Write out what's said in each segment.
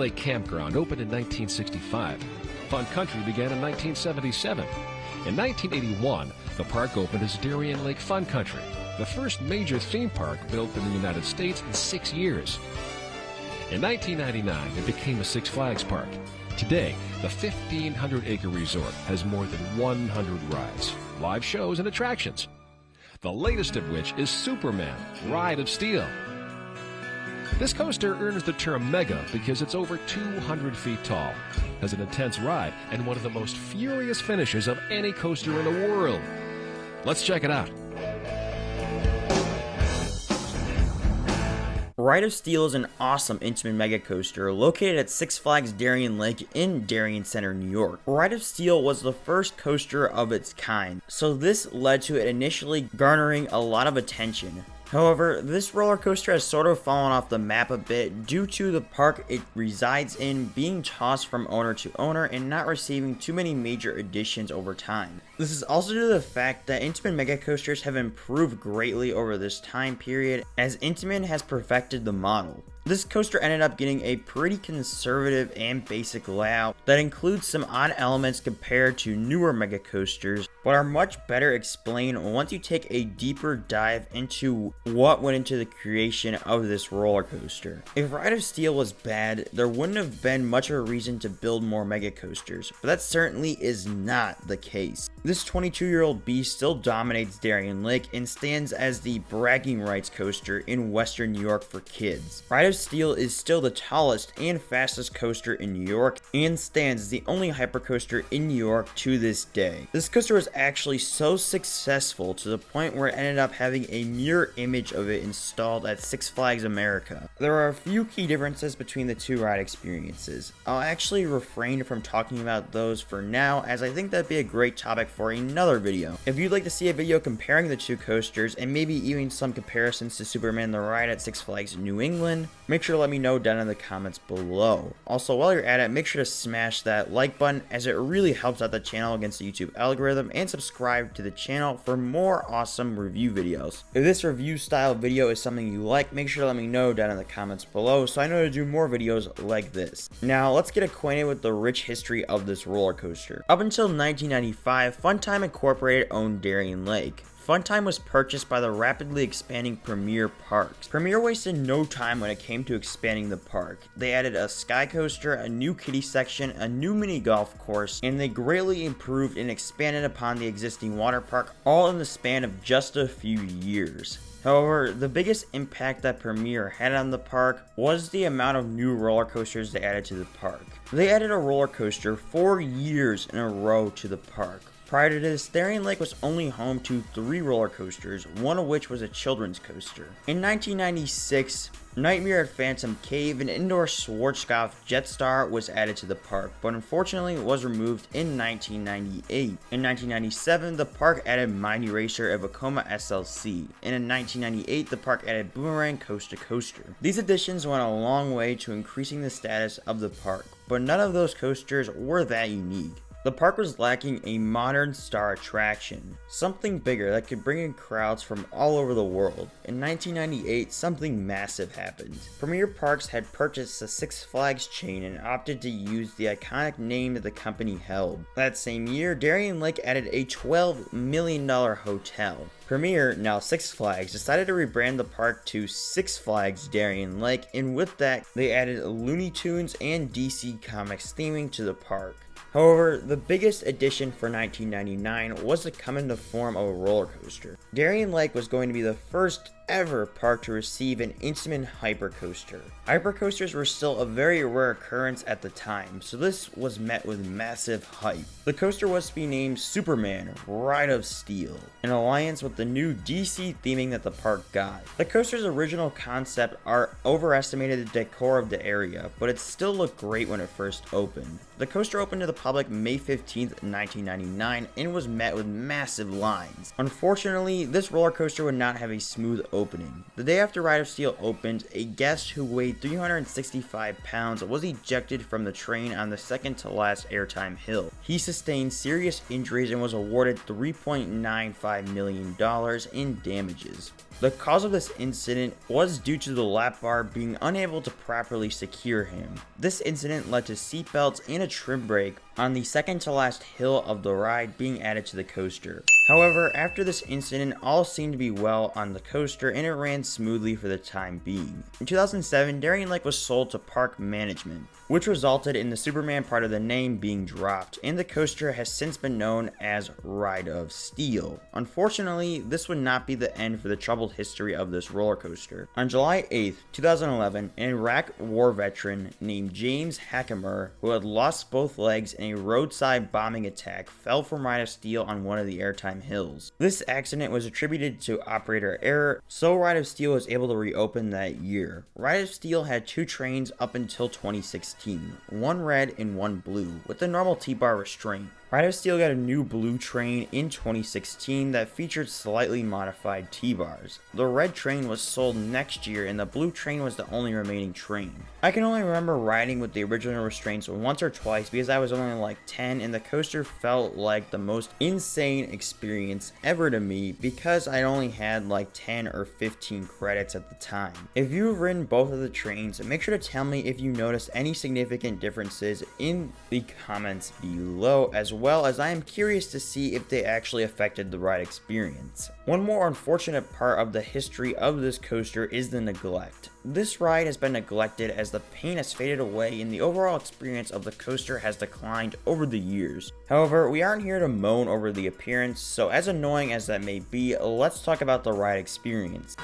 Lake Campground opened in 1965. Fun Country began in 1977. In 1981, the park opened as Darien Lake Fun Country, the first major theme park built in the United States in 6 years. In 1999, it became a Six Flags park. Today, the 1,500-acre resort has more than 100 rides, live shows, and attractions. The latest of which is Superman, Ride of Steel. This coaster earns the term mega because it's over 200 feet tall, has an intense ride, and one of the most furious finishes of any coaster in the world. Let's check it out. Ride of Steel is an awesome intimate mega coaster located at Six Flags Darien Lake in Darien Center, New York. Ride of Steel was the first coaster of its kind, so this led to it initially garnering a lot of attention. However, this roller coaster has sort of fallen off the map a bit due to the park it resides in being tossed from owner to owner and not receiving too many major additions over time. This is also due to the fact that Intamin mega coasters have improved greatly over this time period as Intamin has perfected the model. This coaster ended up getting a pretty conservative and basic layout that includes some odd elements compared to newer mega coasters, but are much better explained once you take a deeper dive into what went into the creation of this roller coaster. If Ride of Steel was bad, there wouldn't have been much of a reason to build more mega coasters, but that certainly is not the case. This 22-year-old beast still dominates Darien Lake and stands as the bragging rights coaster in Western New York for kids. Ride of Steel is still the tallest and fastest coaster in New York and stands as the only hypercoaster in New York to this day. This coaster was actually so successful to the point where it ended up having a mirror image of it installed at Six Flags America. There are a few key differences between the two ride experiences. I'll actually refrain from talking about those for now, as I think that'd be a great topic for another video. If you'd like to see a video comparing the two coasters and maybe even some comparisons to Superman the Ride at Six Flags New England, make sure to let me know down in the comments below. Also, while you're at it, make sure to smash that like button as it really helps out the channel against the YouTube algorithm, and subscribe to the channel for more awesome review videos. If this review style video is something you like, make sure to let me know down in the comments below so I know to do more videos like this. Now, let's get acquainted with the rich history of this roller coaster. Up until 1995, Funtime Incorporated owned Darien Lake. Funtime was purchased by the rapidly expanding Premier Parks. Premier wasted no time when it came to expanding the park. They added a sky coaster, a new kiddie section, a new mini golf course, and they greatly improved and expanded upon the existing water park, all in the span of just a few years. However, the biggest impact that Premier had on the park was the amount of new roller coasters they added to the park. They added a roller coaster 4 years in a row to the park. Prior to this, Darien Lake was only home to 3 roller coasters, one of which was a children's coaster. In 1996, Nightmare at Phantom Cave, an indoor Schwarzkopf Jetstar, was added to the park, but unfortunately it was removed in 1998. In 1997, the park added Mighty Racer at Vekoma SLC, and in 1998, the park added Boomerang Coast to Coaster. These additions went a long way to increasing the status of the park, but none of those coasters were that unique. The park was lacking a modern star attraction, something bigger that could bring in crowds from all over the world. In 1998, something massive happened. Premier Parks had purchased the Six Flags chain and opted to use the iconic name that the company held. That same year, Darien Lake added a $12 million hotel. Premier, now Six Flags, decided to rebrand the park to Six Flags Darien Lake, and with that, they added Looney Tunes and DC Comics theming to the park. However, the biggest addition for 1999 was to come in the form of a roller coaster. Darien Lake was going to be the first ever park to receive an Intamin hypercoaster. Hypercoasters were still a very rare occurrence at the time, so this was met with massive hype. The coaster was to be named Superman, Ride of Steel, in alliance with the new DC theming that the park got. The coaster's original concept art overestimated the decor of the area, but it still looked great when it first opened. The coaster opened to the public May 15th, 1999, and was met with massive lines. Unfortunately, this roller coaster would not have a smooth opening. The day after Ride of Steel opened, a guest who weighed 365 pounds was ejected from the train on the second to last airtime hill. He sustained serious injuries and was awarded $3.95 million in damages. The cause of this incident was due to the lap bar being unable to properly secure him. This incident led to seatbelts and a trim brake on the second to last hill of the ride being added to the coaster. However, after this incident, all seemed to be well on the coaster and it ran smoothly for the time being. In 2007, Darien Lake was sold to Park Management, which resulted in the Superman part of the name being dropped, and the coaster has since been known as Ride of Steel. Unfortunately, this would not be the end for the troubled history of this roller coaster. On July 8th, 2011, an Iraq war veteran named James Hackemer, who had lost both legs in a roadside bombing attack, fell from Ride of Steel on one of the airtime hills. This accident was attributed to operator error, so Ride of Steel was able to reopen that year. Ride of Steel had two trains up until 2016, one red and one blue, with the normal T-bar restraint. Ride of Steel got a new blue train in 2016 that featured slightly modified T-bars. The red train was sold next year and the blue train was the only remaining train. I can only remember riding with the original restraints once or twice because I was only like 10 and the coaster felt like the most insane experience ever to me because I only had like 10 or 15 credits at the time. If you've ridden both of the trains, make sure to tell me if you noticed any significant differences in the comments below, as well as I am curious to see if they actually affected the ride experience. One more unfortunate part of the history of this coaster is the neglect. This ride has been neglected as the paint has faded away and the overall experience of the coaster has declined over the years. However, we aren't here to moan over the appearance, so as annoying as that may be, let's talk about the ride experience.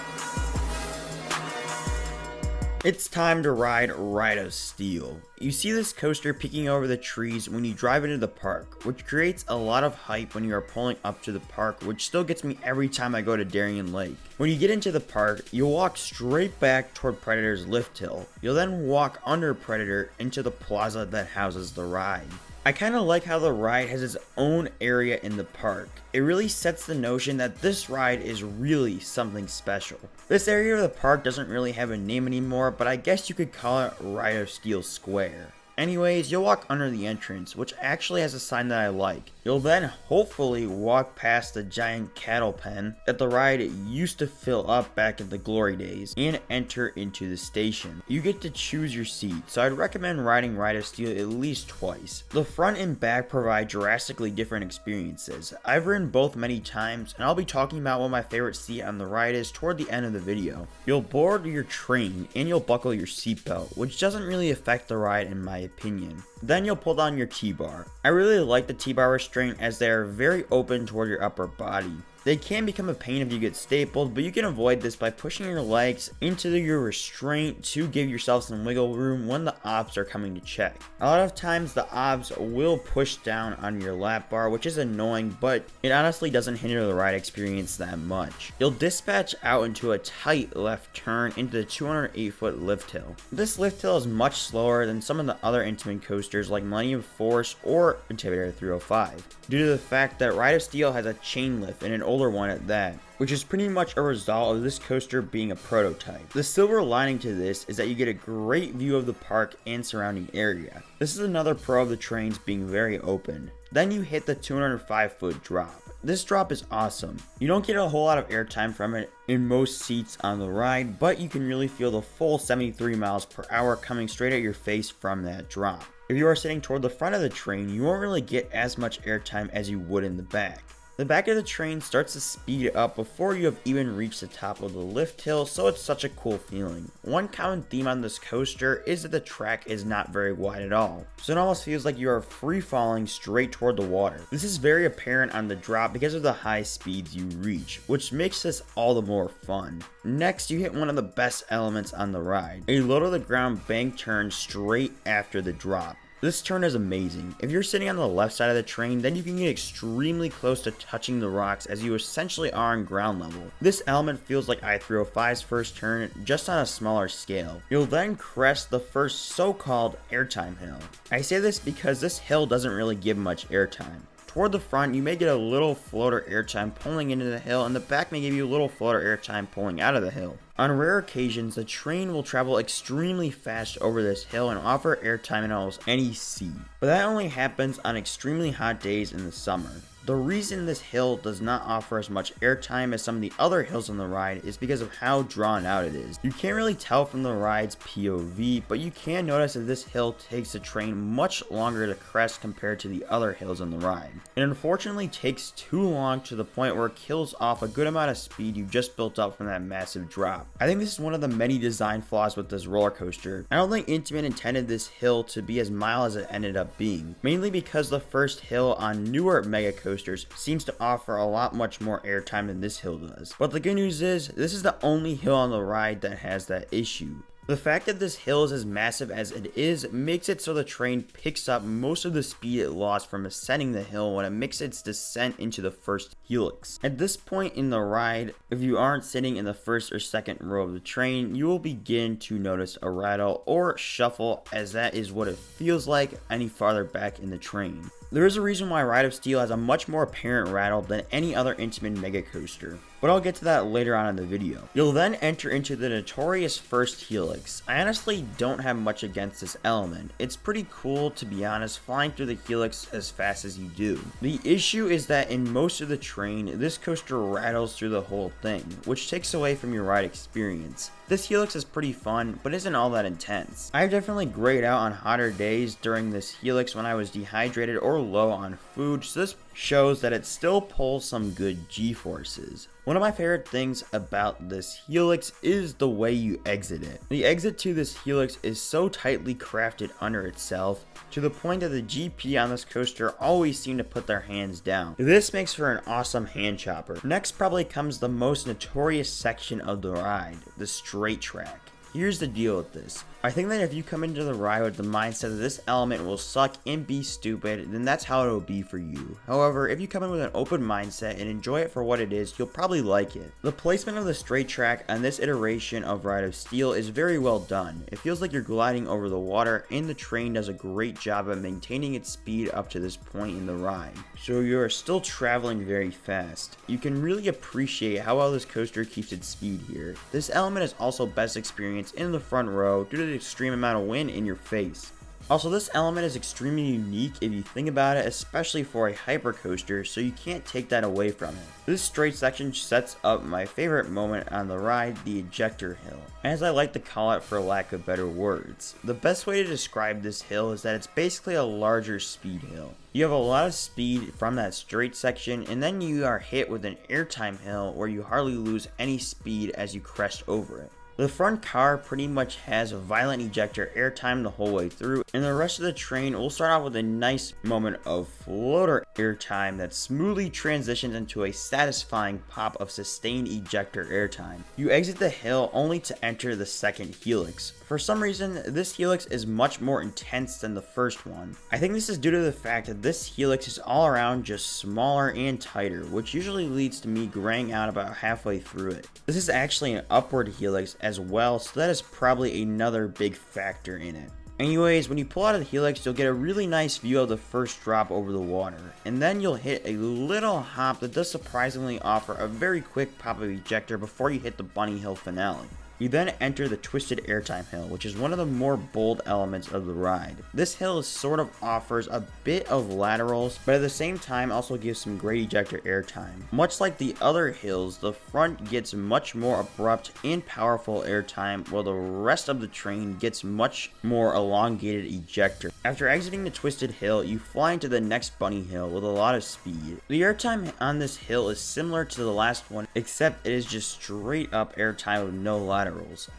It's time to ride Ride of Steel. You see this coaster peeking over the trees when you drive into the park, which creates a lot of hype when you are pulling up to the park, which still gets me every time I go to Darien Lake. When you get into the park, you'll walk straight back toward Predator's lift hill. You'll then walk under Predator into the plaza that houses the ride. I kind of like how the ride has its own area in the park. It really sets the notion that this ride is really something special. This area of the park doesn't really have a name anymore, but I guess you could call it Ride of Steel Square. Anyways, you'll walk under the entrance, which actually has a sign that I like. You'll then hopefully walk past the giant cattle pen that the ride used to fill up back in the glory days and enter into the station. You get to choose your seat, so I'd recommend riding Ride of Steel at least twice. The front and back provide drastically different experiences. I've ridden both many times, and I'll be talking about what my favorite seat on the ride is toward the end of the video. You'll board your train and you'll buckle your seatbelt, which doesn't really affect the ride in my opinion. Then you'll pull down your T-bar. I really like the T-bar restraint as they are very open toward your upper body. They can become a pain if you get stapled, but you can avoid this by pushing your legs into your restraint to give yourself some wiggle room when the obs are coming to check. A lot of times the obs will push down on your lap bar, which is annoying, but it honestly doesn't hinder the ride experience that much. You'll dispatch out into a tight left turn into the 208-foot lift hill. This lift hill is much slower than some of the other Intamin coasters like Millennium Force or Intimidator 305, due to the fact that Ride of Steel has a chain lift and an older one at that, which is pretty much a result of this coaster being a prototype. The silver lining to this is that you get a great view of the park and surrounding area. This is another pro of the trains being very open. Then you hit the 205-foot drop. This drop is awesome. You don't get a whole lot of airtime from it in most seats on the ride, but you can really feel the full 73 miles per hour coming straight at your face from that drop. If you are sitting toward the front of the train, you won't really get as much airtime as you would in the back. The back of the train starts to speed up before you have even reached the top of the lift hill, so it's such a cool feeling. One common theme on this coaster is that the track is not very wide at all, so it almost feels like you are free falling straight toward the water. This is very apparent on the drop because of the high speeds you reach, which makes this all the more fun. Next, you hit one of the best elements on the ride, a low to the ground bank turn straight after the drop. This turn is amazing. If you're sitting on the left side of the train, then you can get extremely close to touching the rocks as you essentially are on ground level. This element feels like I-305's first turn, just on a smaller scale. You'll then crest the first so-called airtime hill. I say this because this hill doesn't really give much airtime. Toward the front, you may get a little floater airtime pulling into the hill, and the back may give you a little floater airtime pulling out of the hill. On rare occasions, the train will travel extremely fast over this hill and offer airtime in almost any seat, but that only happens on extremely hot days in the summer. The reason this hill does not offer as much airtime as some of the other hills on the ride is because of how drawn out it is. You can't really tell from the ride's POV, but you can notice that this hill takes the train much longer to crest compared to the other hills on the ride. It unfortunately takes too long to the point where it kills off a good amount of speed you just built up from that massive drop. I think this is one of the many design flaws with this roller coaster. I don't think Intamin intended this hill to be as mild as it ended up being, mainly because the first hill on newer mega coasters seems to offer a lot much more airtime than this hill does. But the good news is, this is the only hill on the ride that has that issue. The fact that this hill is as massive as it is makes it so the train picks up most of the speed it lost from ascending the hill when it makes its descent into the first helix. At this point in the ride, if you aren't sitting in the first or second row of the train, you will begin to notice a rattle or shuffle, as that is what it feels like any farther back in the train. There is a reason why Ride of Steel has a much more apparent rattle than any other Intamin mega coaster, but I'll get to that later on in the video. You'll then enter into the notorious first helix. I honestly don't have much against this element. It's pretty cool, to be honest, flying through the helix as fast as you do. The issue is that in most of the train, this coaster rattles through the whole thing, which takes away from your ride experience. This helix is pretty fun, but isn't all that intense. I've definitely grayed out on hotter days during this helix when I was dehydrated or low on food, so this shows that it still pulls some good G-forces. One of my favorite things about this helix is the way you exit it. The exit to this helix is so tightly crafted under itself, to the point that the GP on this coaster always seem to put their hands down. This makes for an awesome hand chopper. Next probably comes the most notorious section of the ride, the straight track. Here's the deal with this. I think that if you come into the ride with the mindset that this element will suck and be stupid, then that's how it will be for you. However, if you come in with an open mindset and enjoy it for what it is, you'll probably like it. The placement of the straight track on this iteration of Ride of Steel is very well done. It feels like you're gliding over the water, and the train does a great job of maintaining its speed up to this point in the ride. So you are still traveling very fast. You can really appreciate how well this coaster keeps its speed here. This element is also best experienced in the front row due to the extreme amount of wind in your face. Also, this element is extremely unique if you think about it, especially for a hypercoaster, so you can't take that away from it. This straight section sets up my favorite moment on the ride, the ejector hill, as I like to call it for lack of better words. The best way to describe this hill is that it's basically a larger speed hill. You have a lot of speed from that straight section, and then you are hit with an airtime hill where you hardly lose any speed as you crest over it. The front car pretty much has a violent ejector airtime the whole way through, and the rest of the train will start off with a nice moment of floater airtime that smoothly transitions into a satisfying pop of sustained ejector airtime. You exit the hill only to enter the second helix. For some reason, this helix is much more intense than the first one. I think this is due to the fact that this helix is all around just smaller and tighter, which usually leads to me graying out about halfway through it. This is actually an upward helix as well, so that is probably another big factor in it. Anyways, when you pull out of the helix, you'll get a really nice view of the first drop over the water, and then you'll hit a little hop that does surprisingly offer a very quick pop of ejector before you hit the bunny hill finale. You then enter the twisted airtime hill, which is one of the more bold elements of the ride. This hill sort of offers a bit of laterals, but at the same time also gives some great ejector airtime. Much like the other hills, the front gets much more abrupt and powerful airtime, while the rest of the train gets much more elongated ejector. After exiting the twisted hill, you fly into the next bunny hill with a lot of speed. The airtime on this hill is similar to the last one, except it is just straight up airtime with no laterals.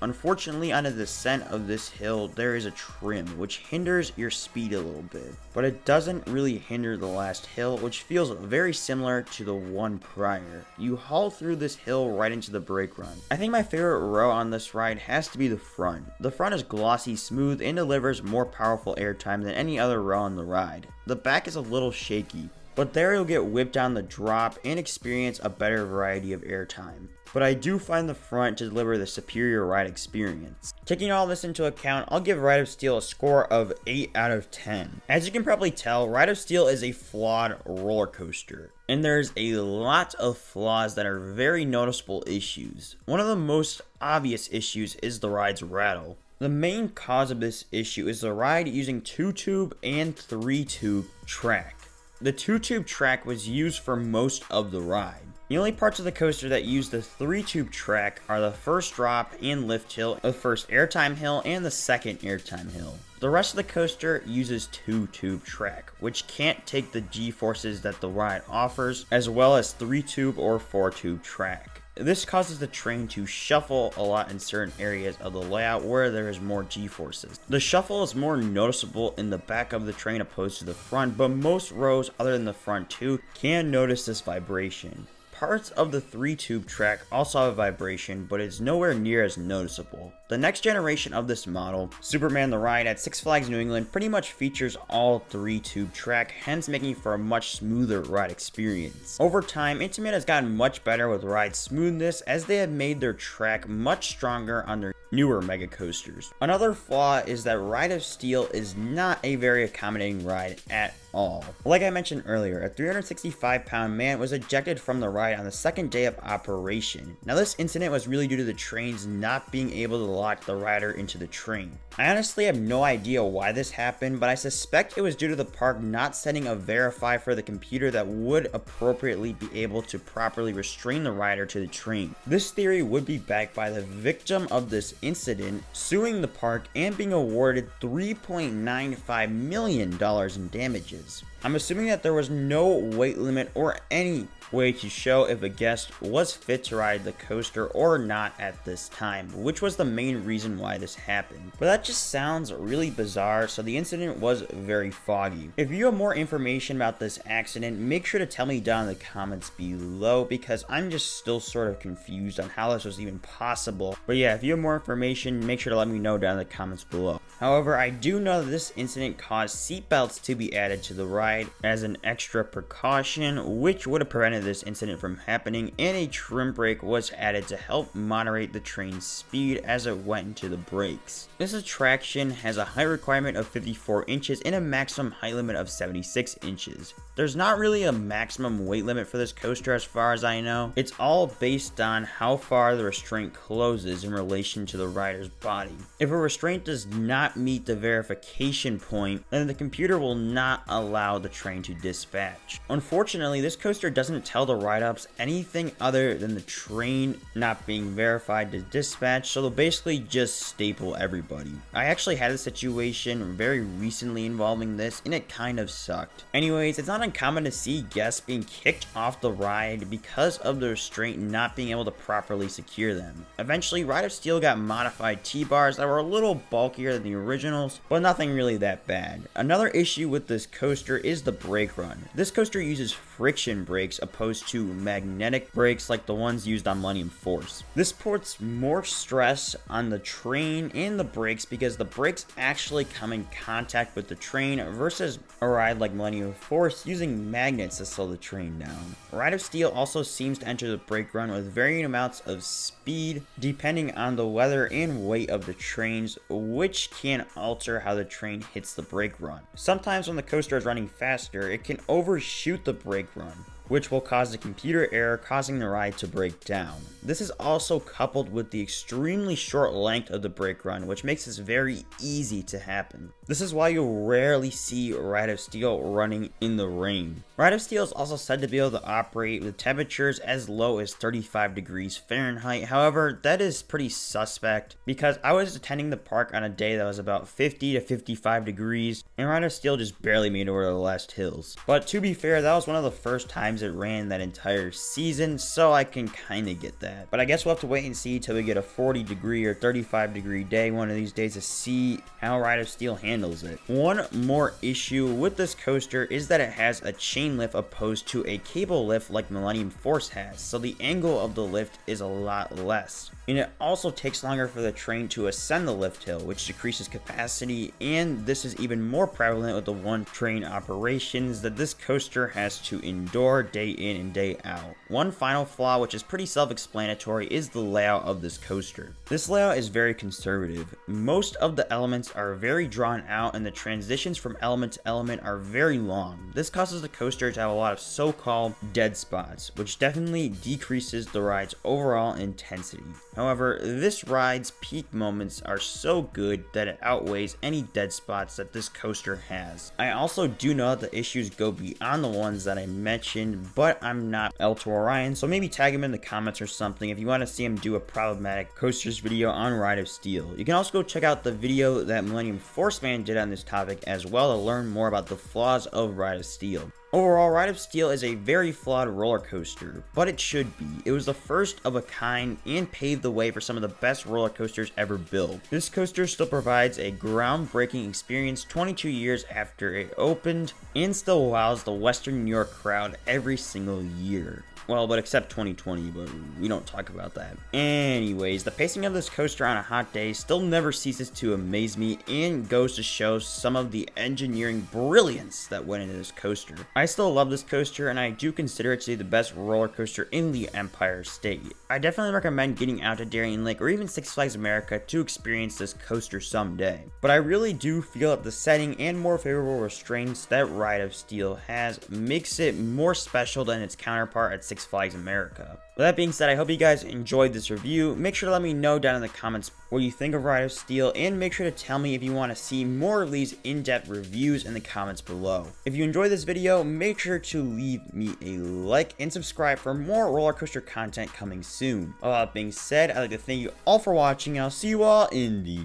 Unfortunately, on the descent of this hill, there is a trim, which hinders your speed a little bit, but it doesn't really hinder the last hill, which feels very similar to the one prior. You haul through this hill right into the brake run. I think my favorite row on this ride has to be the front. The front is glossy smooth and delivers more powerful airtime than any other row on the ride. The back is a little shaky, but there you'll get whipped on the drop and experience a better variety of airtime. But I do find the front to deliver the superior ride experience. Taking all this into account, I'll give Ride of Steel a score of 8 out of 10. As you can probably tell, Ride of Steel is a flawed roller coaster, and there's a lot of flaws that are very noticeable issues. One of the most obvious issues is the ride's rattle. The main cause of this issue is the ride using 2-tube and 3-tube track. The 2-tube track was used for most of the ride. The only parts of the coaster that use the 3-tube track are the first drop and lift hill, the first airtime hill, and the second airtime hill. The rest of the coaster uses 2-tube track, which can't take the G-forces that the ride offers, as well as 3-tube or 4-tube track. This causes the train to shuffle a lot in certain areas of the layout where there is more G-forces. The shuffle is more noticeable in the back of the train opposed to the front, but most rows other than the front two can notice this vibration. Parts of the 3-tube track also have vibration, but it's nowhere near as noticeable. The next generation of this model, Superman the Ride at Six Flags New England, pretty much features all 3-tube track, hence making for a much smoother ride experience. Over time, Intamin has gotten much better with ride smoothness as they have made their track much stronger on their newer mega coasters. Another flaw is that Ride of Steel is not a very accommodating ride at all. Like I mentioned earlier, a 365-pound man was ejected from the ride on the second day of operation. Now this incident was really due to the trains not being able to lock the rider into the train. I honestly have no idea why this happened, but I suspect it was due to the park not setting a verify for the computer that would appropriately be able to properly restrain the rider to the train. This theory would be backed by the victim of this incident suing the park and being awarded $3.95 million in damages. I'm assuming that there was no weight limit or any way to show if a guest was fit to ride the coaster or not at this time, which was the main reason why this happened. But that just sounds really bizarre, so the incident was very foggy. If you have more information about this accident, make sure to tell me down in the comments below, because I'm just still sort of confused on how this was even possible. But yeah, if you have more information, make sure to let me know down in the comments below. However, I do know that this incident caused seatbelts to be added to the ride as an extra precaution, which would have prevented this incident from happening, and a trim brake was added to help moderate the train's speed as it went into the brakes. This attraction has a height requirement of 54 inches and a maximum height limit of 76 inches. There's not really a maximum weight limit for this coaster as far as I know. It's all based on how far the restraint closes in relation to the rider's body. If a restraint does not meet the verification point, then the computer will not allow the train to dispatch. Unfortunately, this coaster doesn't tell the ride-ups anything other than the train not being verified to dispatch, so they'll basically just staple everybody. I actually had a situation very recently involving this, and it kind of sucked. Anyways, it's not uncommon to see guests being kicked off the ride because of the restraint not being able to properly secure them. Eventually, Ride of Steel got modified T-bars that were a little bulkier than the originals, but nothing really that bad. Another issue with this coaster is the brake run. This coaster uses friction brakes opposed to magnetic brakes like the ones used on Millennium Force. This puts more stress on the train and the brakes because the brakes actually come in contact with the train versus a ride like Millennium Force using magnets to slow the train down. Ride of Steel also seems to enter the brake run with varying amounts of speed depending on the weather and weight of the trains, which can alter how the train hits the brake run. Sometimes when the coaster is running faster, it can overshoot the brake run, which will cause a computer error causing the ride to break down. This is also coupled with the extremely short length of the brake run, which makes this very easy to happen. This is why you'll rarely see Ride of Steel running in the rain. Ride of Steel is also said to be able to operate with temperatures as low as 35 degrees Fahrenheit. However, that is pretty suspect because I was attending the park on a day that was about 50 to 55 degrees, and Ride of Steel just barely made it over the last hills. But to be fair, that was one of the first times it ran that entire season, so I can kind of get that. But I guess we'll have to wait and see till we get a 40 degree or 35 degree day one of these days to see how Ride of Steel handles it. One more issue with this coaster is that it has a chain lift opposed to a cable lift like Millennium Force has, so the angle of the lift is a lot less. And it also takes longer for the train to ascend the lift hill, which decreases capacity, and this is even more prevalent with the one train operations that this coaster has to endure day in and day out. One final flaw, which is pretty self-explanatory, is the layout of this coaster. This layout is very conservative. Most of the elements are very drawn out, and the transitions from element to element are very long. This causes the coaster to have a lot of so-called dead spots, which definitely decreases the ride's overall intensity. However, this ride's peak moments are so good that it outweighs any dead spots that this coaster has. I also do know that the issues go beyond the ones that I mentioned, but I'm not El Orion, so maybe tag him in the comments or something if you want to see him do a problematic coasters video on Ride of Steel. You can also go check out the video that Millennium Force Man did on this topic as well to learn more about the flaws of Ride of Steel. Overall, Ride of Steel is a very flawed roller coaster, but it should be. It was the first of a kind and paved the way for some of the best roller coasters ever built. This coaster still provides a groundbreaking experience 22 years after it opened and still wows the Western New York crowd every single year. Well, but except 2020, but we don't talk about that. Anyways, the pacing of this coaster on a hot day still never ceases to amaze me and goes to show some of the engineering brilliance that went into this coaster. I still love this coaster and I do consider it to be the best roller coaster in the Empire State. I definitely recommend getting out to Darien Lake or even Six Flags America to experience this coaster someday. But I really do feel that the setting and more favorable restraints that Ride of Steel has makes it more special than its counterpart at Six Flags America. With that being said, I hope you guys enjoyed this review. Make sure to let me know down in the comments what you think of Ride of Steel, and make sure to tell me if you want to see more of these in-depth reviews in the comments below. If you enjoyed this video, make sure to leave me a like and subscribe for more roller coaster content coming soon. All that being said, I'd like to thank you all for watching, and I'll see you all in the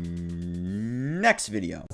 next video.